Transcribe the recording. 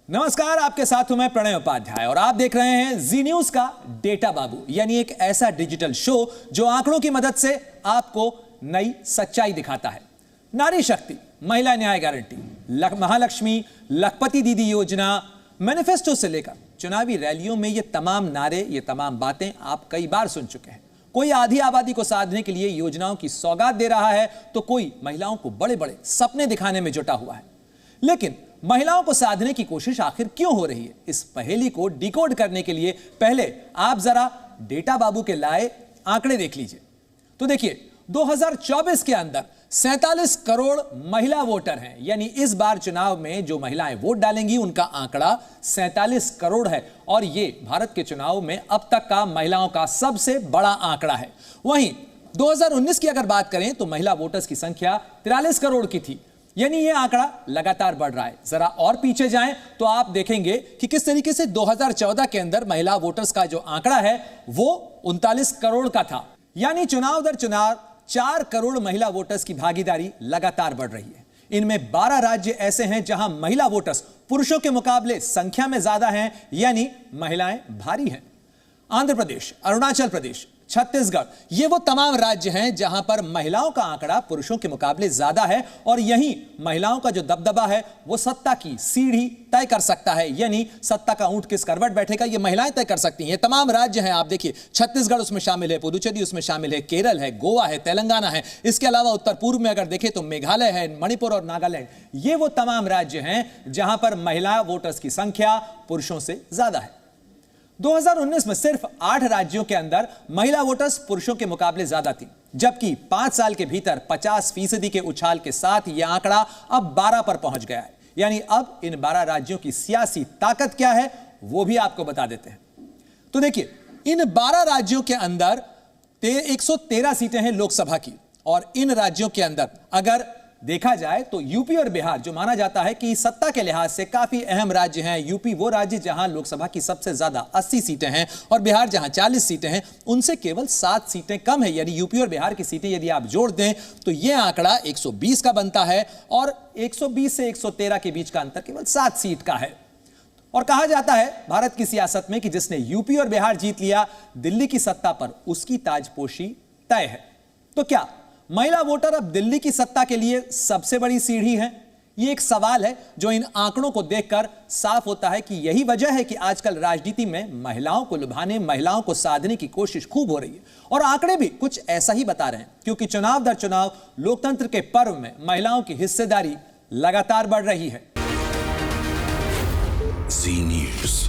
नमस्कार, आपके साथ हूं मैं प्रणय उपाध्याय और आप देख रहे हैं जी न्यूज का डेटा बाबू, यानी एक ऐसा डिजिटल शो जो आंकड़ों की मदद से आपको नई सच्चाई दिखाता है। नारी शक्ति, महिला न्याय गारंटी, महालक्ष्मी, लखपति दीदी योजना, मैनिफेस्टो से लेकर चुनावी रैलियों में ये तमाम नारे, ये तमाम बातें आप कई बार सुन चुके हैं। कोई आधी आबादी को साधने के लिए योजनाओं की सौगात दे रहा है तो कोई महिलाओं को बड़े बड़े सपने दिखाने में जुटा हुआ है। लेकिन महिलाओं को साधने की कोशिश आखिर क्यों हो रही है, इस पहेली को डिकोड करने के लिए पहले आप जरा डेटा बाबू के लाए आंकड़े देख लीजिए। तो देखिए, 2024 के अंदर 47 करोड़ महिला वोटर हैं, यानी इस बार चुनाव में जो महिलाएं वोट डालेंगी उनका आंकड़ा 47 करोड़ है और यह भारत के चुनाव में अब तक का महिलाओं का सबसे बड़ा आंकड़ा है। वहीं 2019 की अगर बात करें तो महिला वोटर्स की संख्या 43 करोड़ की थी, यानी यह आंकड़ा लगातार बढ़ रहा है। जरा और पीछे जाएं तो आप देखेंगे कि किस तरीके से 2014 के अंदर महिला वोटर्स का जो आंकड़ा है वो 39 करोड़ का था, यानी चुनाव दर चुनाव 4 करोड़ महिला वोटर्स की भागीदारी लगातार बढ़ रही है। इनमें 12 राज्य ऐसे हैं जहां महिला वोटर्स पुरुषों के मुकाबले संख्या में ज्यादा हैं, यानी महिलाएं भारी हैं। आंध्र प्रदेश, अरुणाचल प्रदेश, छत्तीसगढ़, ये वो तमाम राज्य हैं जहां पर महिलाओं का आंकड़ा पुरुषों के मुकाबले ज्यादा है और यही महिलाओं का जो दबदबा है वो सत्ता की सीढ़ी तय कर सकता है, यानी सत्ता का ऊंट किस करवट बैठेगा ये महिलाएं तय कर सकती हैं। ये तमाम राज्य हैं, आप देखिए, छत्तीसगढ़ उसमें शामिल है, पुदुचेरी उसमें शामिल है, केरल है, गोवा है, तेलंगाना है। इसके अलावा उत्तर पूर्व में अगर देखें तो मेघालय है, मणिपुर और नागालैंड, ये वो तमाम राज्य हैं जहां पर महिला वोटर्स की संख्या पुरुषों से ज्यादा है। 2019 में सिर्फ 8 राज्यों के अंदर महिला वोटर्स पुरुषों के मुकाबले ज्यादा थी, जबकि 5 साल के भीतर 50% के उछाल के साथ यह आंकड़ा अब 12 पर पहुंच गया है। यानी अब इन 12 राज्यों की सियासी ताकत क्या है वो भी आपको बता देते हैं। तो देखिए, इन 12 राज्यों के अंदर 113 सीटें हैं लोकसभा की, और इन राज्यों के अंदर अगर देखा जाए तो यूपी और बिहार, जो माना जाता है कि सत्ता के लिहाज से काफी अहम राज्य हैं, यूपी वो राज्य जहां लोकसभा की सबसे ज्यादा 80 सीटें हैं और बिहार जहां 40 सीटें हैं, उनसे केवल 7 सीटें कम है। यानी यूपी और बिहार की सीटें यदि आप जोड़ दें तो यह आंकड़ा 120 का बनता है और 120 से 113 के बीच का अंतर केवल 7 सीट का है। और कहा जाता है भारत की सियासत में कि जिसने यूपी और बिहार जीत लिया, दिल्ली की सत्ता पर उसकी ताजपोशी तय है। तो क्या महिला वोटर अब दिल्ली की सत्ता के लिए सबसे बड़ी सीढ़ी है? यह एक सवाल है जो इन आंकड़ों को देखकर साफ होता है कि यही वजह है कि आजकल राजनीति में महिलाओं को लुभाने, महिलाओं को साधने की कोशिश खूब हो रही है। और आंकड़े भी कुछ ऐसा ही बता रहे हैं, क्योंकि चुनाव दर चुनाव लोकतंत्र के पर्व में महिलाओं की हिस्सेदारी लगातार बढ़ रही है। जी न्यूज़।